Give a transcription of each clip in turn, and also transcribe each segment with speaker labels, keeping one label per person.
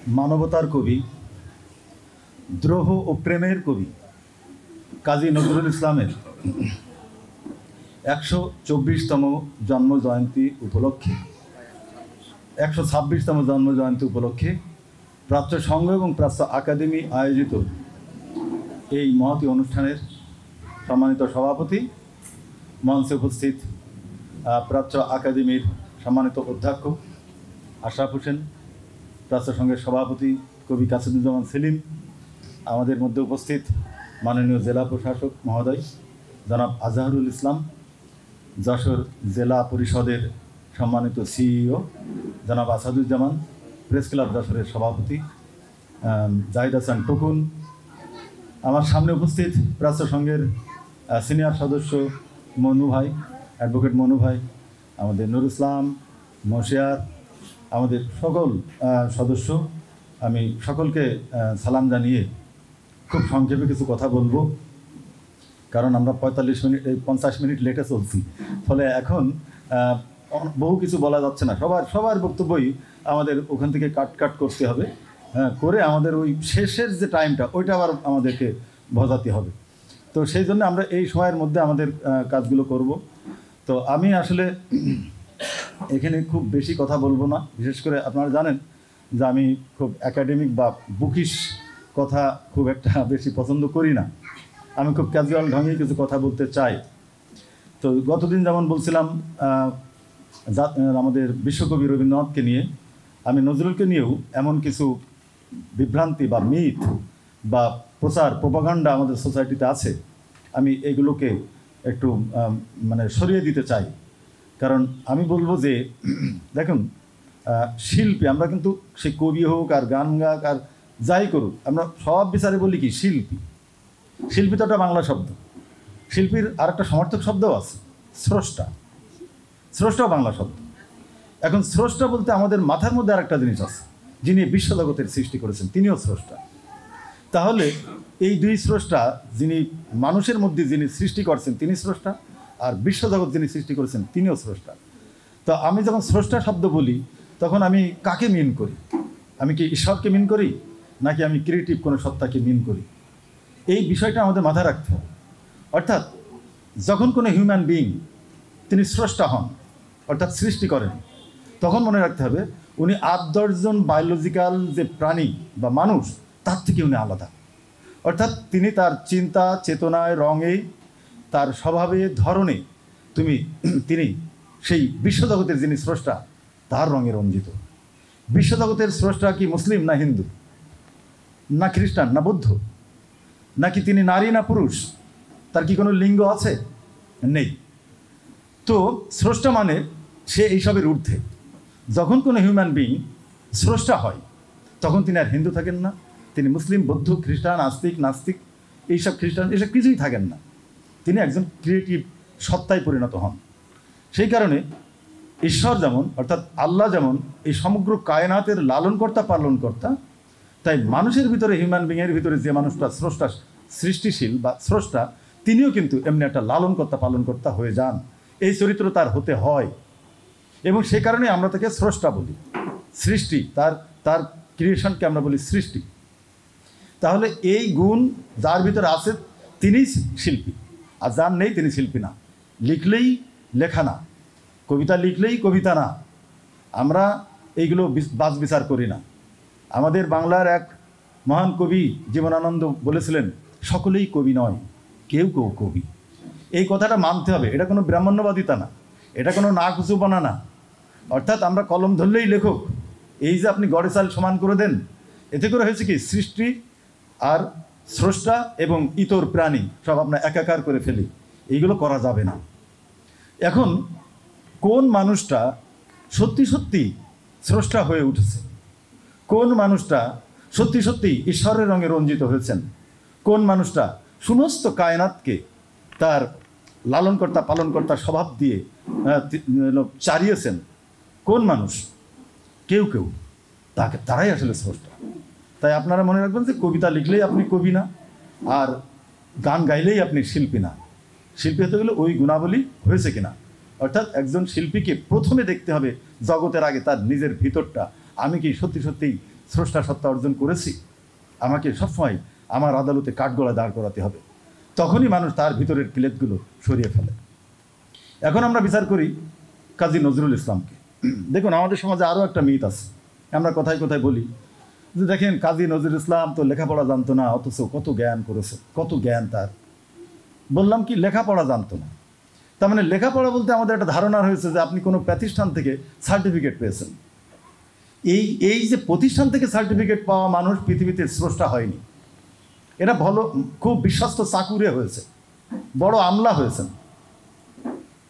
Speaker 1: মানবতার কবি, দ্রোহ ও প্রেমের কবি কাজী নজরুল ইসলামের 124তম জন্মজয়ন্তী উপলক্ষে 126তম জন্মজয়ন্তী উপলক্ষে প্রাচ্য সংঘ এবং প্রাচ্য আকাদেমি আয়োজিত এই মহতী অনুষ্ঠানের সম্মানিত সভাপতি, মঞ্চে উপস্থিত প্রাচ্য আকাদেমির সম্মানিত অধ্যক্ষ আশরাফ হোসেন, প্রাচ্য সংঘের সভাপতি কবি কাসিমুজ্জামান সেলিম, আমাদের মধ্যে উপস্থিত মাননীয় জেলা প্রশাসক মহোদয় জনাব আজহারুল ইসলাম, যশোর জেলা পরিষদের সম্মানিত সিইও জনাব আসাদুজ্জামান, প্রেস ক্লাব যশোরের সভাপতি জাহিদ হাসান টুকুন, আমার সামনে উপস্থিত প্রাচ্য সংঘের সিনিয়র সদস্য মনু ভাই, অ্যাডভোকেট মনু ভাই, আমাদের নুর ইসলাম, মশিয়ার, আমাদের সকল সদস্য, আমি সকলকে সালাম জানিয়ে খুব সংক্ষেপে কিছু কথা বলবো, কারণ আমরা 50 মিনিট লেটে চলছি, ফলে এখন বহু কিছু বলা যাচ্ছে না। সবার বক্তব্যই আমাদের ওখান থেকে কাট করতে হবে, করে আমাদের ওই শেষের যে টাইমটা ওইটা আবার আমাদেরকে বোঝাতে হবে। তো সেই জন্য আমরা এই সময়ের মধ্যে আমাদের কাজগুলো করব। তো আমি আসলে এখানে খুব বেশি কথা বলবো না, বিশেষ করে আপনারা জানেন যে আমি খুব একাডেমিক বা বুকিশ কথা খুব একটা বেশি পছন্দ করি না। আমি খুব ক্যাজুয়াল ঢঙে কিছু কথা বলতে চাই। তো গতদিন যেমন বলছিলাম আমাদের বিশ্বকবি রবীন্দ্রনাথকে নিয়ে, আমি নজরুলকে নিয়েও এমন কিছু বিভ্রান্তি বা মিথ বা প্রোপাগান্ডা আমাদের সোসাইটিতে আছে, আমি এগুলোকে একটু সরিয়ে দিতে চাই। কারণ আমি বলবো যে দেখুন, শিল্পী আমরা কিন্তু সে কবি হোক আর গান গাক আর যাই করুক, আমরা সব বিচারে বলি কি শিল্পী। শিল্পী তো একটা বাংলা শব্দ, শিল্পীর আর একটা সমার্থক শব্দও আছে, স্রষ্টা। স্রষ্টাও বাংলা শব্দ। এখন স্রষ্টা বলতে আমাদের মাথার মধ্যে আর একটা জিনিস আছে, যিনি বিশ্বজগতের সৃষ্টি করেছেন তিনিও স্রষ্টা। তাহলে এই দুই স্রষ্টা, যিনি মানুষের মধ্যে যিনি সৃষ্টি করছেন তিনি স্রষ্টা, আর বিশ্বজগৎ যিনি সৃষ্টি করেছেন তিনিও স্রষ্টা। তো আমি যখন স্রষ্টা শব্দ বলি তখন আমি কাকে মিন করি? আমি কি ঈশ্বরকে মিন করি, নাকি আমি ক্রিয়েটিভ কোনো সত্তাকে মিন করি? এই বিষয়টা আমাদের মাথায় রাখতে হবে। অর্থাৎ যখন কোনো হিউম্যান বিইং তিনি স্রষ্টা হন, অর্থাৎ সৃষ্টি করেন, তখন মনে রাখতে হবে উনি 8-10 বায়োলজিক্যাল যে প্রাণী বা মানুষ তার থেকে উনি আলাদা। অর্থাৎ তিনি তার চিন্তা চেতনায়, রঙে, তার স্বভাবে, ধরনে তিনি সেই বিশ্বজগতের যিনি স্রষ্টা তার রঙে রঞ্জিত। বিশ্বজগতের স্রষ্টা কি মুসলিম না হিন্দু না খ্রিস্টান না বৌদ্ধ, নাকি তিনি নারী না পুরুষ, তার কি কোনো লিঙ্গ আছে? নেই। তো স্রষ্টা মানে সে এইসবের ঊর্ধ্বে। যখন কোনো হিউম্যান বিইং স্রষ্টা হয় তখন তিনি আর হিন্দু থাকেন না, তিনি মুসলিম, বৌদ্ধ, খ্রিস্টান, আস্তিক, নাস্তিক, এইসব খ্রিস্টান এসব কিছুই থাকেন না, তিনি একজন ক্রিয়েটিভ সত্তায় পরিণত হন। সেই কারণে ঈশ্বর যেমন, অর্থাৎ আল্লাহ যেমন এই সমগ্র কায়নাতের লালনকর্তা পালনকর্তা, তাই মানুষের ভিতরে, হিউম্যান বিইংয়ের ভিতরে যে মানুষটা স্রষ্টা, সৃষ্টিশীল বা স্রষ্টা, তিনিও কিন্তু এমনি একটা লালনকর্তা পালনকর্তা হয়ে যান। এই চরিত্র তার হতে হয়, এবং সে কারণে আমরা তাকে স্রষ্টা বলি। সৃষ্টি, তার ক্রিয়েশনকে আমরা বলি সৃষ্টি। তাহলে এই গুণ যার ভিতরে আছে তিনিই শিল্পী, আর যার নেই তিনি শিল্পী না। লিখলেই লেখা না, কবিতা লিখলেই কবিতা না, আমরা এইগুলো বাছ বিচার করি না। আমাদের বাংলার এক মহান কবি জীবনানন্দ বলেছিলেন, সকলেই কবি নয়, কেউ কেউ কবি। এই কথাটা মানতে হবে। এটা কোনো ব্রাহ্মণ্যবাদিতা না, এটা কোনো না কুচুপনা না। অর্থাৎ আমরা কলম ধরলেই লেখক, এই যে আপনি গড়ে চাল সমান করে দেন, এতে করে হয়েছে কি সৃষ্টি আর স্রষ্টা এবং ইতর প্রাণী সব আমরা একাকার করে ফেলি। এইগুলো করা যাবে না। এখন কোন মানুষটা সত্যি সত্যি স্রষ্টা হয়ে উঠেছে, কোন মানুষটা সত্যি সত্যি ঈশ্বরের রঙে রঞ্জিত হয়েছেন, কোন মানুষটা সমস্ত কায়নাতকে তার লালনকর্তা পালনকর্তা স্বভাব দিয়ে চারিয়েছেন, কোন মানুষ? কেউ কেউ, তারাই আসলে স্রষ্টা। তাই আপনারা মনে রাখবেন যে কবিতা লিখলেই আপনি কবি না, আর গান গাইলেই আপনি শিল্পী না। শিল্পী হতে গেলে ওই গুণাবলী হয়েছে কিনা। অর্থাৎ একজন শিল্পীকে প্রথমে দেখতে হবে জগতের আগে তার নিজের ভিতরটা, আমি কি সত্যি সত্যিই স্রষ্টা সত্তা অর্জন করেছি, আমাকে সবসময় আমার আদালতে কাঠগড়ায় দাঁড় করাতে হবে, তখনই মানুষ তার ভিতরের প্লেটগুলো সরিয়ে ফেলে। এখন আমরা বিচার করি কাজী নজরুল ইসলামকে। দেখুন, আমাদের সমাজে আরও একটা মিথ আছে, আমরা কথায় কথায় বলি যে দেখেন কাজী নজরুল ইসলাম তো লেখাপড়া জানতো না, অথচ কত জ্ঞান করেছে, কত জ্ঞান তার। বললাম কি, লেখাপড়া জানতো না, তার মানে লেখাপড়া বলতে আমাদের একটা ধারণা হয়েছে যে আপনি কোনো প্রতিষ্ঠান থেকে সার্টিফিকেট পেয়েছেন। এই যে প্রতিষ্ঠান থেকে সার্টিফিকেট পাওয়া মানুষ পৃথিবীতে স্রষ্টা হয়নি। এরা ভালো খুব বিশ্বস্ত চাকুরে হয়েছে, বড় আমলা হয়েছেন,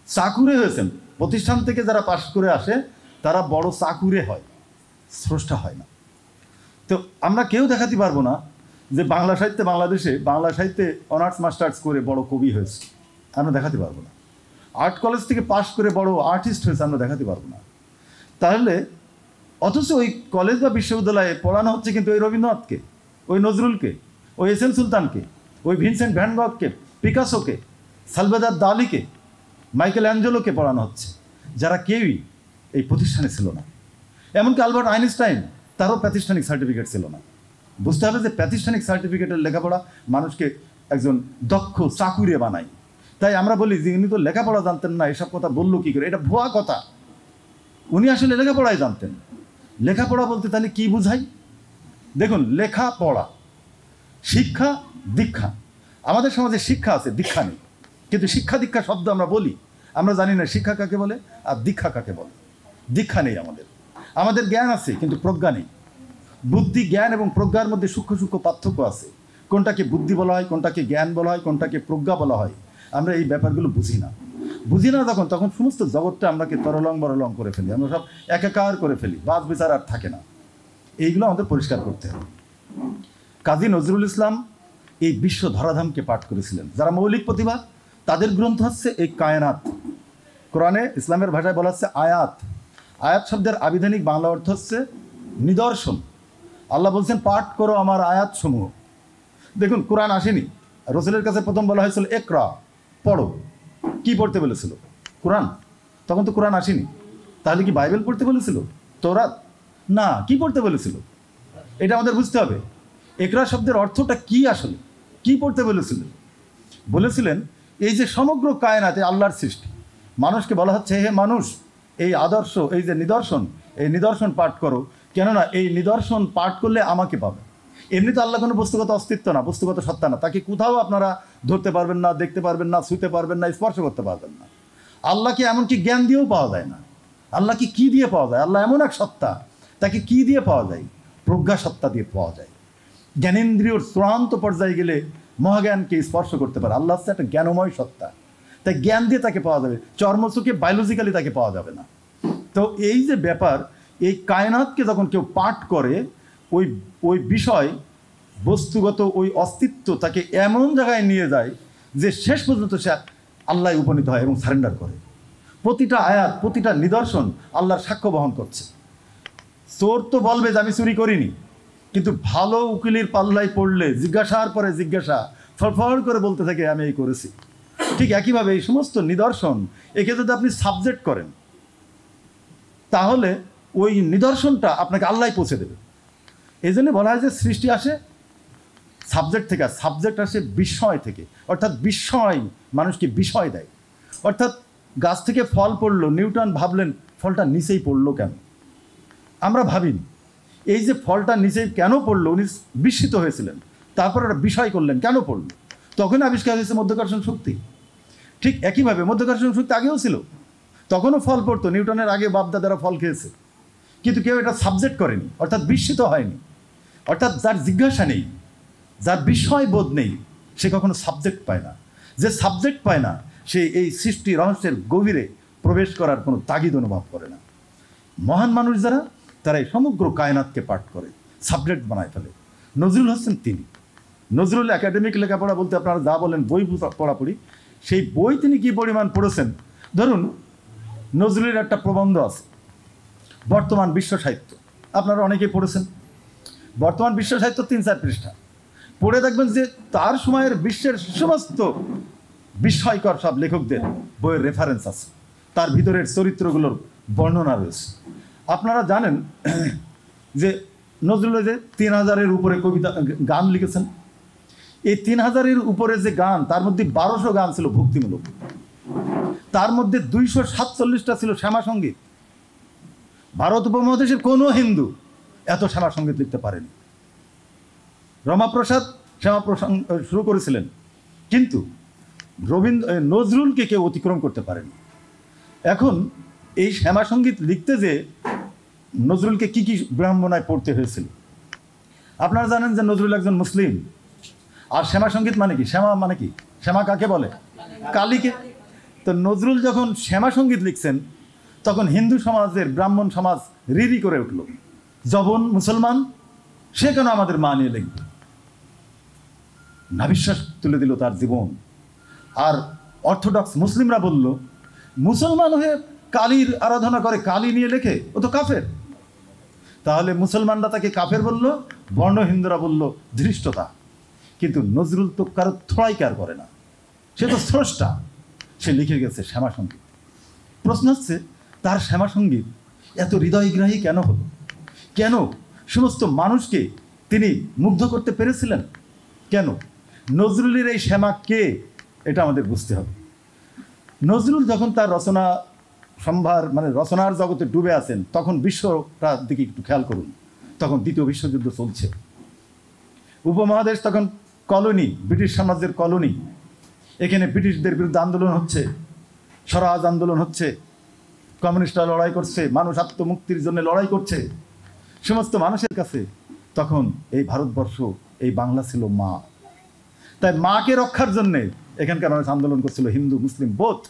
Speaker 1: চাকুরে হয়েছেন। প্রতিষ্ঠান থেকে যারা পাশ করে আসে তারা বড় চাকুরে হয়, স্রষ্টা হয় না। তো আমরা কেউ দেখাতে পারবো না যে বাংলা সাহিত্যে, বাংলাদেশে বাংলা সাহিত্যে অনার্স মাস্টার্স করে বড় কবি হয়েছে, আমরা দেখাতে পারবো না। আর্ট কলেজ থেকে পাশ করে বড় আর্টিস্ট হয়েছে, আমরা দেখাতে পারবো না। তাহলে অথচ ওই কলেজ বা বিশ্ববিদ্যালয়ে পড়ানো হচ্ছে কিন্তু ওই রবীন্দ্রনাথকে, ওই নজরুলকে, ওই এস এম সুলতানকে, ওই ভিনসেন্ট ভ্যান গগকে, পিকাসোকে, সালভাদর দালিকে, মাইকেল অ্যাঞ্জেলোকে পড়ানো হচ্ছে, যারা কেউই এই প্রতিষ্ঠানে ছিল না। এমনকি আলবার্ট আইনস্টাইন, তারও প্রাতিষ্ঠানিক সার্টিফিকেট ছিল না। বুঝতে হবে যে প্রাতিষ্ঠানিক সার্টিফিকেটের লেখাপড়া মানুষকে একজন দক্ষ চাকুরে বানায়। তাই আমরা বলি যে উনি তো লেখাপড়া জানতেন না, এসব কথা বললো কী করে, এটা ভুয়া কথা। উনি আসলে লেখাপড়াই জানতেন। লেখাপড়া বলতে তাহলে কি বুঝাই? দেখুন, লেখাপড়া, শিক্ষা, দীক্ষা। আমাদের সমাজে শিক্ষা আছে, দীক্ষা নেই। কিন্তু শিক্ষা দীক্ষা শব্দ আমরা বলি, আমরা জানি না শিক্ষা কাকে বলে আর দীক্ষা কাকে বলে। দীক্ষা নেই আমাদের, আমাদের জ্ঞান আছে কিন্তু প্রজ্ঞা নেই। বুদ্ধি, জ্ঞান এবং প্রজ্ঞার মধ্যে সূক্ষ্ম সূক্ষ্ম পার্থক্য আছে। কোনটাকে বুদ্ধি বলা হয়, কোনটাকে জ্ঞান বলা হয়, কোনটাকে প্রজ্ঞা বলা হয়, আমরা এই ব্যাপারগুলো বুঝি না। তখন সমস্ত জগৎটা আমরাকে তরলং বরলং করে ফেলি, আমরা সব একাকার করে ফেলি, বাদ বিচার আর থাকে না। এইগুলো আমাদের পরিষ্কার করতে হবে। কাজী নজরুল ইসলাম এই বিশ্ব ধরাধামকে পাঠ করেছিলেন। যারা মৌলিক প্রতিভা, তাদের গ্রন্থ হচ্ছে এই কায়নাত। কোরআনে ইসলামের ভাষায় বলা হচ্ছে আয়াত। আয়াত শব্দের আবিধানিক বাংলা অর্থ হচ্ছে নিদর্শন। আল্লাহ বলছেন পাঠ করো আমার আয়াত সমূহ। দেখুন, কোরআন আসেনি, রসুলের কাছে প্রথম বলা হয়েছিল একরা, পড়ো। কি পড়তে বলেছিল? কোরআন। তখন তো কোরআন আসেনি। তাহলে কি বাইবেল পড়তে বলেছিল? তৌরাত? না, কি পড়তে বলেছিল? এটা আমাদের বুঝতে হবে। একরা শব্দের অর্থটা কি, আসলে কি পড়তে বলেছিল? বলেছিলেন এই যে সমগ্র কায়নাতে আল্লাহর সৃষ্টি, মানুষকে বলা হচ্ছে হে মানুষ, এই আদর্শ, এই যে নিদর্শন, এই নিদর্শন পাঠ করো, কেননা এই নিদর্শন পাঠ করলে আমাকে পাবে। এমনি তো আল্লাহ কোনো বস্তুগত অস্তিত্ব না, বস্তুগত সত্তা না, তাকে কোথাও আপনারা ধরতে পারবেন না, দেখতে পারবেন না, ছুঁতে পারবেন না, স্পর্শ করতে পারবেন না। আল্লাহকে এমনকি জ্ঞান দিয়েও পাওয়া যায় না। আল্লাহকে কি দিয়ে পাওয়া যায়? আল্লাহ এমন এক সত্তা, তাকে কি দিয়ে পাওয়া যায়? প্রজ্ঞা সত্তা দিয়ে পাওয়া যায়। জ্ঞানেন্দ্রিয়র চূড়ান্ত পর্যায়ে গেলে মহাজ্ঞানকে স্পর্শ করতে পারে। আল্লাহ হচ্ছে একটা জ্ঞানময় সত্তা, তাই জ্ঞান দিয়ে তাকে পাওয়া যাবে, চর্মচোখে বায়োলজিক্যালি তাকে পাওয়া যাবে না। তো এই যে ব্যাপার, এই কায়নাতকে যখন কেউ পাঠ করে, ওই বিষয়, বস্তুগত ওই অস্তিত্ব তাকে এমন জায়গায় নিয়ে যায় যে শেষ পর্যন্ত সে আল্লাহ উপনীত হয় এবং সারেন্ডার করে। প্রতিটা আয়াত, প্রতিটা নিদর্শন আল্লাহর সাক্ষ্য বহন করছে। চোর তো বলবে যে আমি চুরি করিনি, কিন্তু ভালো উকিলের পাল্লায় পড়লে জিজ্ঞাসার পরে জিজ্ঞাসা ফড়ফড় করে বলতে থাকে আমি এই করেছি। ঠিক একইভাবে এই সমস্ত নিদর্শন, একে যদি আপনি সাবজেক্ট করেন, তাহলে ওই নিদর্শনটা আপনাকে আল্লাহ পৌঁছে দেবে। এই জন্য বলা হয় যে সৃষ্টি আসে সাবজেক্ট থেকে, আর সাবজেক্ট আসে বিস্ময় থেকে। অর্থাৎ বিস্ময় মানুষকে বিষয় দেয়। অর্থাৎ গাছ থেকে ফল পড়লো, নিউটন ভাবলেন ফলটা নিচেই পড়লো কেন? আমরা ভাবিনি। এই যে ফলটা নিচেই কেন পড়লো, উনি বিস্মিত হয়েছিলেন, তারপর একটা বিষয় করলেন কেন পড়লো, তখন আবিষ্কার হয়েছে মধ্যাকর্ষণ শক্তি। ঠিক একইভাবে মধ্যাকর্ষণ শক্তি আগেও ছিল, তখনও ফল পড়তো, নিউটনের আগে বাপদাদারা ফল খেয়েছে, কিন্তু কেউ এটা সাবজেক্ট করেনি, অর্থাৎ বিস্মিত হয়নি। অর্থাৎ যার জিজ্ঞাসা নেই, যার বিষয় বোধ নেই, সে কখনো সাবজেক্ট পায় না। যে সাবজেক্ট পায় না, সে এই সৃষ্টি রহস্যের গভীরে প্রবেশ করার কোনো তাগিদ অনুভব করে না। মহান মানুষ যারা, তারা এই সমগ্র কায়নাতকে পাঠ করে, সাবজেক্ট বানায় ফেলে। নজরুল হচ্ছেন তিনি। নজরুল একাডেমিক লেখাপড়া বলতে আপনারা যা বলেন বই পড়াপড়ি, সেই বই তিনি কী পরিমাণ পড়েছেন। ধরুন, নজরুলের একটা প্রবন্ধ আছে বর্তমান বিশ্ব সাহিত্য, আপনারা অনেকেই পড়েছেন। বর্তমান বিশ্ব সাহিত্য 3-4 পৃষ্ঠা পড়ে দেখবেন যে তার সময়ের বিশ্বের সমস্ত বিস্ময়কর সব লেখকদের বইয়ের রেফারেন্স আছে, তার ভিতরের চরিত্রগুলোর বর্ণনা রয়েছে। আপনারা জানেন যে নজরুল যে 3000-এর উপরে কবিতা গান লিখেছেন। এই 3000-এর উপরে যে গান, তার মধ্যে 1200 গান ছিল ভক্তিমূলক, তার মধ্যে 247টা ছিল শ্যামা সঙ্গীত। ভারত উপমহাদেশের কোনো হিন্দু এত শ্যামা সঙ্গীত লিখতে পারেনি। রমাপ্রসাদ শ্যামা শুরু করেছিলেন, কিন্তু নজরুলকে কেউ অতিক্রম করতে পারেনি। এখন এই শ্যামা সঙ্গীত লিখতে যে নজরুলকে কি কি ব্রাহ্মণায় পড়তে হয়েছিল। আপনারা জানেন যে নজরুল একজন মুসলিম, আর শ্যামা সঙ্গীত মানে কি? শ্যামা মানে কি? শ্যামা কাকে বলে? কালীকে। তো নজরুল যখন শ্যামা সঙ্গীত লিখছেন, তখন হিন্দু সমাজের ব্রাহ্মণ সমাজ রিরি করে উঠল, জবন মুসলমান, সে কেন আমাদের মা নিয়ে লিখবে? নাবিশ্বাস তুলে দিল তার জীবন। আর অর্থোডক্স মুসলিমরা বলল, মুসলমান হয়ে কালীর আরাধনা করে, কালী নিয়ে লেখে, ও তো কাফের। তাহলে মুসলমানরা তাকে কাফের বলল, বর্ণ হিন্দুরা বলল ধৃষ্টতা। কিন্তু নজরুল তো কারো থোড়াই কেয়ার করে না, সে তো স্রষ্টা, সে লিখে গেছে শ্যামা সঙ্গীত। প্রশ্ন হচ্ছে, তার শ্যামা সঙ্গীত এত হৃদয়গ্রাহী কেন হলো? কেন সমস্ত মানুষকে তিনি মুগ্ধ করতে পেরেছিলেন? কেন? নজরুলের এই শ্যামা কে, এটা আমাদের বুঝতে হবে। নজরুল যখন তার রচনা সম্ভার মানে রচনার জগতে ডুবে আছেন, তখন বিশ্বটার দিকে একটু খেয়াল করুন। তখন দ্বিতীয় বিশ্বযুদ্ধ চলছে, উপমহাদেশ তখন কলোনি, ব্রিটিশ সাম্রাজ্যের কলোনি। এখানে ব্রিটিশদের বিরুদ্ধে আন্দোলন হচ্ছে, স্বরাজ আন্দোলন হচ্ছে, কমিউনিস্টরা লড়াই করছে, মানুষ আত্মমুক্তির জন্য লড়াই করছে। সমস্ত মানুষের কাছে তখন এই ভারতবর্ষ, এই বাংলা ছিল মা। তাই মাকে রক্ষার জন্যে এখানকার মানুষ আন্দোলন করছিল, হিন্দু মুসলিম বোধ।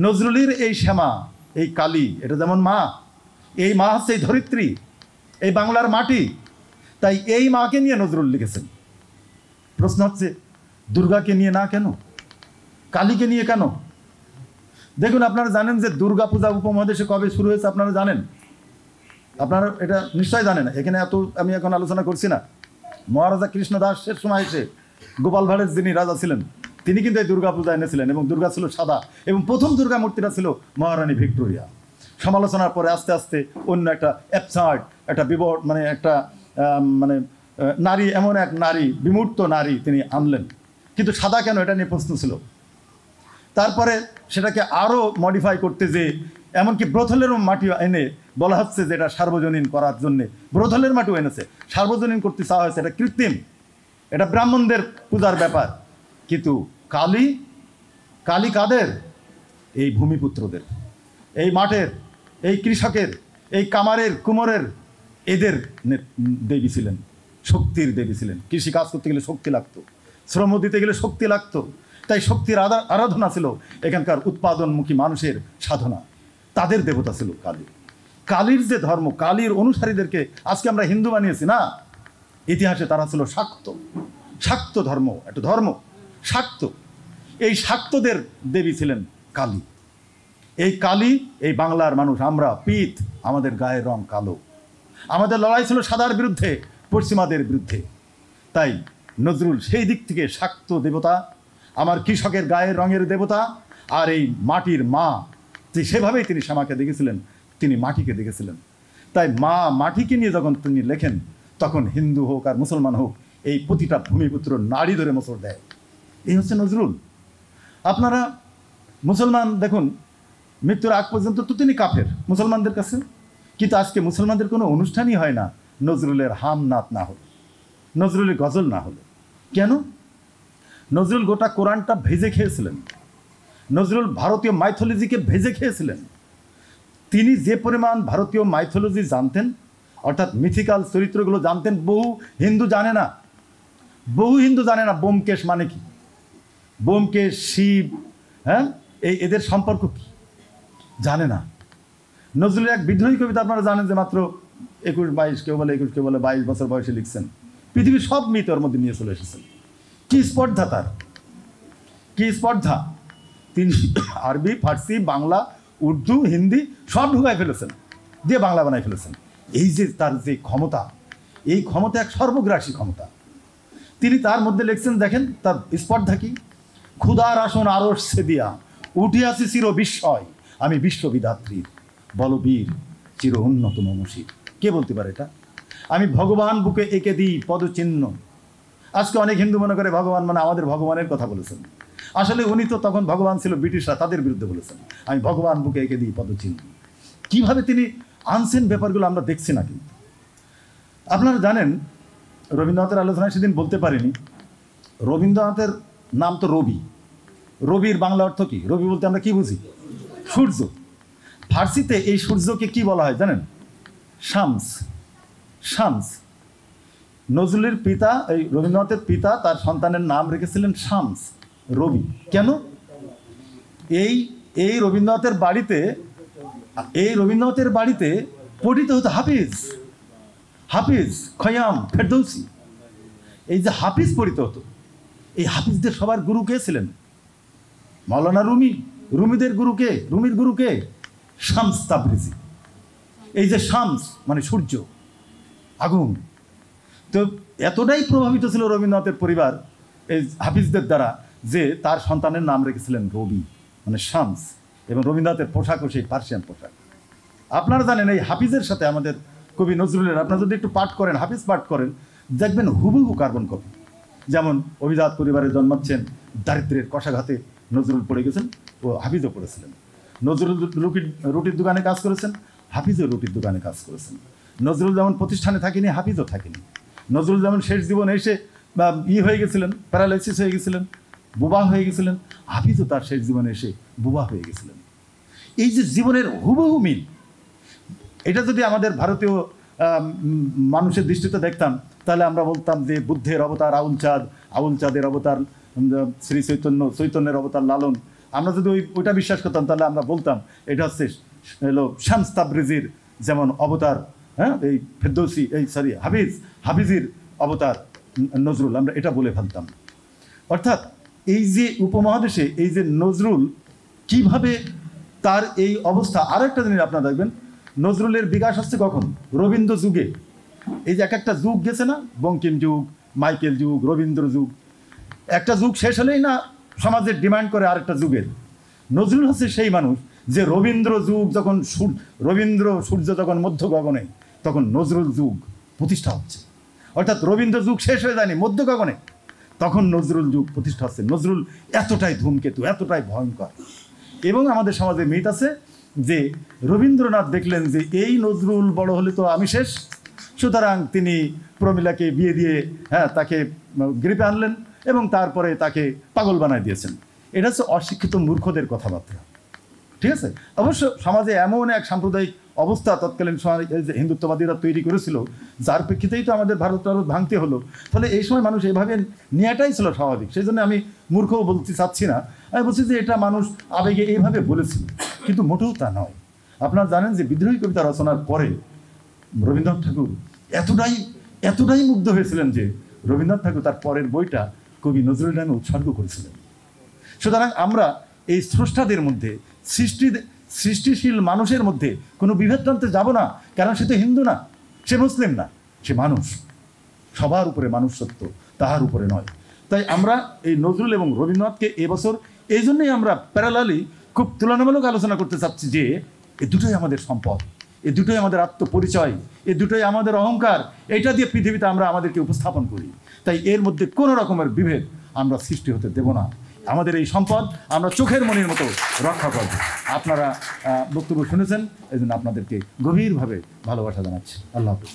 Speaker 1: নজরুলের এই শ্যামা, এই কালী, এটা যেমন মা, এই মা হচ্ছে এই ধরিত্রী, এই বাংলার মাটি। তাই এই মাকে নিয়ে নজরুল লিখেছেন। প্রশ্ন হচ্ছে, দুর্গাকে নিয়ে না কেন? কালীকে নিয়ে কেন? দেখুন, আপনারা জানেন যে দুর্গা পূজা উপমহাদেশে কবে শুরু হয়েছে? আপনারা জানেন? আপনারা এটা নিশ্চয় জানেন। এখানে এত আমি এখন আলোচনা করছি না। মহারাজা কৃষ্ণদাসের সময় এসে গোপাল ভাঁড়ের যিনি রাজা ছিলেন, তিনি কিন্তু এই দুর্গা পূজা এনেছিলেন, এবং দুর্গা ছিল সাদা, এবং প্রথম দুর্গা মূর্তিটা ছিল মহারানী ভিক্টোরিয়া। সমালোচনার পরে আস্তে আস্তে অন্য একটা অ্যাবসার্ড, একটা মানে একটা নারী, এমন এক নারী, বিমূর্ত নারী তিনি আনলেন। কিন্তু সাদা কেন, এটা নিয়ে প্রশ্ন ছিল। তারপরে সেটাকে আরও মডিফাই করতে যে এমনকি ব্রথলেরও মাটি এনে বলা হচ্ছে যে এটা সার্বজনীন করার জন্যে, ব্রথলের মাটিও এনেছে, সার্বজনীন করতে চাওয়া হয়েছে। এটা কৃত্রিম, এটা ব্রাহ্মণদের পূজার ব্যাপার। কিন্তু কালী, কালী কাদের? এই ভূমিপুত্রদের, এই মাঠের, এই কৃষকের, এই কামারের, কুমোরের, এদের দেবী ছিলেন, শক্তির দেবী ছিলেন। কৃষি কাজ করতে গেলে শক্তি লাগতো, শ্রম দিতে গেলে শক্তি লাগতো। তাই শক্তির আরাধনা ছিল এখানকার উৎপাদনমুখী মানুষের সাধনা। তাদের দেবতা ছিল কালী। কালীর যে ধর্ম, কালীর অনুসারীদেরকে আজকে আমরা হিন্দু বানিয়েছি না, ইতিহাসে তারা ছিল শাক্ত। শাক্ত ধর্ম, একটা ধর্ম শাক্ত। এই শাক্তদের দেবী ছিলেন কালী। এই কালী, এই বাংলার মানুষ আমরা পিত, আমাদের গায়ের রং কালো। আমাদের লড়াই ছিল সাদার বিরুদ্ধে, পশ্চিমাদের বিরুদ্ধে। তাই নজরুল সেই দিক থেকে শাক্ত দেবতা, আমার কৃষকের গায়ের রঙের দেবতা, আর এই মাটির মা। সেভাবেই তিনি শ্যামাকে দেখেছিলেন, তিনি মাটিকে দেখেছিলেন। তাই মা মাটিকে নিয়ে যখন তিনি লেখেন, তখন হিন্দু হোক আর মুসলমান হোক, এই প্রতিটা ভূমিপুত্র নাড়ি ধরে মোচড় দেয়। এই হচ্ছে নজরুল। আপনারা মুসলমান দেখুন, মৃত্যুর আগ পর্যন্ত তো তিনি কাফের মুসলমানদের কাছে, কিন্তু আজকে মুসলমানদের কোনো অনুষ্ঠানই হয় না নজরুলের হাম নাত না হলে, নজরুলের গজল না হলে। কেন? নজরুল গোটা কোরআনটা ভেজে খেয়েছিলেন। নজরুল ভারতীয় মাইথোলজিকে ভেজে খেয়েছিলেন। তিনি যে পরিমাণ ভারতীয় মাইথোলজি জানতেন, অর্থাৎ মিথিক্যাল চরিত্রগুলো জানতেন, বহু হিন্দু জানে না। বহু হিন্দু জানে না ব্যোমকেশ মানে কি, ব্যোমকেশ, শিব, হ্যাঁ, এদের সম্পর্ক কি জানে না। নজরুলের এক বিদ্রোহী কবিতা আপনারা জানেন যে মাত্র 21-22, কেউ বলে 21, কেউ বলে 22 বছর বয়সে লিখছেন। পৃথিবীর সব মিথ ওর মধ্যে নিয়ে চলে এসেছেন। কি স্পর্ধা তার, কি স্পর্ধা! তিনি আরবি, ফার্সি, বাংলা, উর্দু, হিন্দি সব ঢুকায় ফেলেছেন, দিয়ে বাংলা বানাই ফেলেছেন। এই যে তার যে ক্ষমতা, এই ক্ষমতা এক সর্বগ্রাসী ক্ষমতা। তিনি তার মধ্যে লিখছেন, দেখেন তার স্পর্ধা কি। ক্ষুধার আসন আরশ ছেদিয়া উঠিয়াছি চির বিস্ময়, আমি বিশ্ববিধাত্রীর বলবীর চির উন্নত মমশীর। কে বলতে পারে এটা? আমি ভগবান বুকে এঁকে দিই পদচিহ্ন। আজকে অনেক হিন্দু মনে করে ভগবান মানে আমাদের ভগবানের কথা বলেছেন, আসলে উনি তো তখন ভগবান ছিল ব্রিটিশরা, তাদের বিরুদ্ধে বলেছেন আমি ভগবান বুকে এঁকে দিই পদচিহ্ন। কীভাবে তিনি আনছেন ব্যাপারগুলো আমরা দেখছি না। কিন্তু আপনারা জানেন রবীন্দ্রনাথের আলোচনায় সেদিন বলতে পারিনি, রবীন্দ্রনাথের নাম তো রবি। রবির বাংলা অর্থ কি? রবি বলতে আমরা কি বুঝি? সূর্য। ফার্সিতে এই সূর্যকে কি বলা হয় জানেন? শামস। শামস। নজরুলের পিতা, এই রবীন্দ্রনাথের পিতা তার সন্তানের নাম রেখেছিলেন শামস, রবি। কেন? এই রবীন্দ্রনাথের বাড়িতে পঠিত হতো হাফিজ, হাফিজ, খয়াম, ফেরদৌসি। এই যে হাফিজ পড়িত হতো, এই হাফিজদের সবার গুরু কে ছিলেন? মাওলানা রুমি। রুমিদের গুরু কে? রুমির গুরু কে? শামস তাবরিজি। এই যে শামস মানে সূর্য, আগুন। তো এতটাই প্রভাবিত ছিল রবীন্দ্রনাথের পরিবার এই হাফিজদের দ্বারা যে তার সন্তানের নাম রেখেছিলেন রবি মানে শামস। এবং রবীন্দ্রনাথের পোশাকও সেই পার্সিয়ান পোশাক। আপনারা জানেন এই হাফিজের সাথে আমাদের কবি নজরুলের, আপনারা যদি একটু পাঠ করেন, হাফিজ পাঠ করেন, দেখবেন হুবহু কার্বন কপি। যেমন অভিজাত পরিবারে জন্মাচ্ছেন, দারিদ্র্যের কষাঘাতে নজরুল পড়ে গেছেন, ও হাফিজও পড়েছিলেন। নজরুল রুটির দোকানে কাজ করেছেন, হাফিজও রুটির দোকানে কাজ করেছেন। নজরুল যেমন প্রতিষ্ঠানে থাকেনি, হাফিজও থাকেনি। নজরুল যেমন শেষ জীবনে এসে হয়ে গেছিলেন, প্যারালাইসিস হয়ে গেছিলেন, বোবা হয়ে গেছিলেন, হাফিজও তার শেষ জীবনে এসে বোবা হয়ে গেছিলেন। এই যে জীবনের হুবহু মিল, এটা যদি আমাদের ভারতীয় মানুষের দৃষ্টিতে দেখতাম তাহলে আমরা বলতাম যে বুদ্ধের অবতার আউল চাঁদ, আউল চাঁদের অবতার শ্রী চৈতন্য, চৈতন্যের অবতার লালন। আমরা যদি ওইটা বিশ্বাস করতাম তাহলে আমরা বলতাম এটা হচ্ছে শামস তাবরিজির যেমন অবতার, হ্যাঁ, এই ফেরদৌসি, হাফিজির অবতার নজরুল, আমরা এটা বলে ফেলতাম। অর্থাৎ এই যে উপমহাদেশে এই যে নজরুল কিভাবে তার এই অবস্থা। আরও একটা জিনিস আপনারা দেখবেন, নজরুলের বিকাশ হচ্ছে কখন? রবীন্দ্র যুগে। এই যে একটা যুগ গেছে না, বঙ্কিম যুগ, মাইকেল যুগ, রবীন্দ্র যুগ। একটা যুগ শেষ হলেই না সমাজের ডিমান্ড করে আরেকটা যুগের। নজরুল হচ্ছে সেই মানুষ যে রবীন্দ্র যুগ যখন রবীন্দ্র সূর্য যখন মধ্য গগনে, তখন নজরুল যুগ প্রতিষ্ঠা হচ্ছে। অর্থাৎ রবীন্দ্র যুগ শেষ হয়ে যায়নি, মধ্য গগনে তখন নজরুল যুগ প্রতিষ্ঠা হচ্ছে। নজরুল এতটাই ধূমকেতু, এতটাই ভয়ঙ্কর। এবং আমাদের সমাজে মিথ আছে যে রবীন্দ্রনাথ দেখলেন যে এই নজরুল বড় হলে তো আমি শেষ, সুতরাং তিনি প্রমীলাকে বিয়ে দিয়ে তাকে গ্রিপে আনলেন এবং তারপরে তাকে পাগল বানায় দিয়েছেন। এটা হচ্ছে অশিক্ষিত মূর্খদের কথাবার্তা। ঠিক আছে? অবশ্য সমাজে এমন এক সাম্প্রদায়িক অবস্থা তৎকালীন সময় যে হিন্দুত্ববাদীরা তৈরি করেছিল, যার প্রেক্ষিতেই তো আমাদের ভারত ভাঙতে হলো। ফলে এই সময় মানুষ এভাবে নেওয়াটাই ছিল স্বাভাবিক। সেই জন্য আমি মূর্খও বলতে চাচ্ছি না, আমি বলছি যে এটা মানুষ আবেগে এইভাবে বলেছিল, কিন্তু মোটেও তা নয়। আপনারা জানেন যে বিদ্রোহী কবিতা রচনার পরে রবীন্দ্রনাথ ঠাকুর এতটাই মুগ্ধ হয়েছিলেন যে রবীন্দ্রনাথ ঠাকুর তার পরের বইটা কবি নজরুল নামে উৎসর্গ করেছিলেন। সুতরাং আমরা এই স্রষ্টাদের মধ্যে, সৃষ্টিশীল মানুষের মধ্যে কোনো বিভেদ টানতে যাব না, কারণ সে তো হিন্দু না, সে মুসলিম না, সে মানুষ। সবার উপরে মানুষ সত্য, তাহার উপরে নয়। তাই আমরা এই নজরুল এবং রবীন্দ্রনাথকে এবছর এই জন্যই আমরা প্যারালালি খুব তুলনামূলক আলোচনা করতে চাচ্ছি যে এ দুটোই আমাদের সম্পদ, এ দুটোই আমাদের আত্মপরিচয়, এ দুটোই আমাদের অহংকার। এটা দিয়ে পৃথিবীতে আমরা আমাদেরকে উপস্থাপন করি। তাই এর মধ্যে কোনো রকমের বিভেদ আমরা সৃষ্টি হতে দেব না। আমাদের এই সম্পদ আমরা চোখের মনির মতো রক্ষা করব। আপনারা বক্তব্য শুনেছেন, এই জন্য আপনাদেরকে গভীরভাবে ভালোবাসা জানাচ্ছি। আল্লাহ হাফেজ।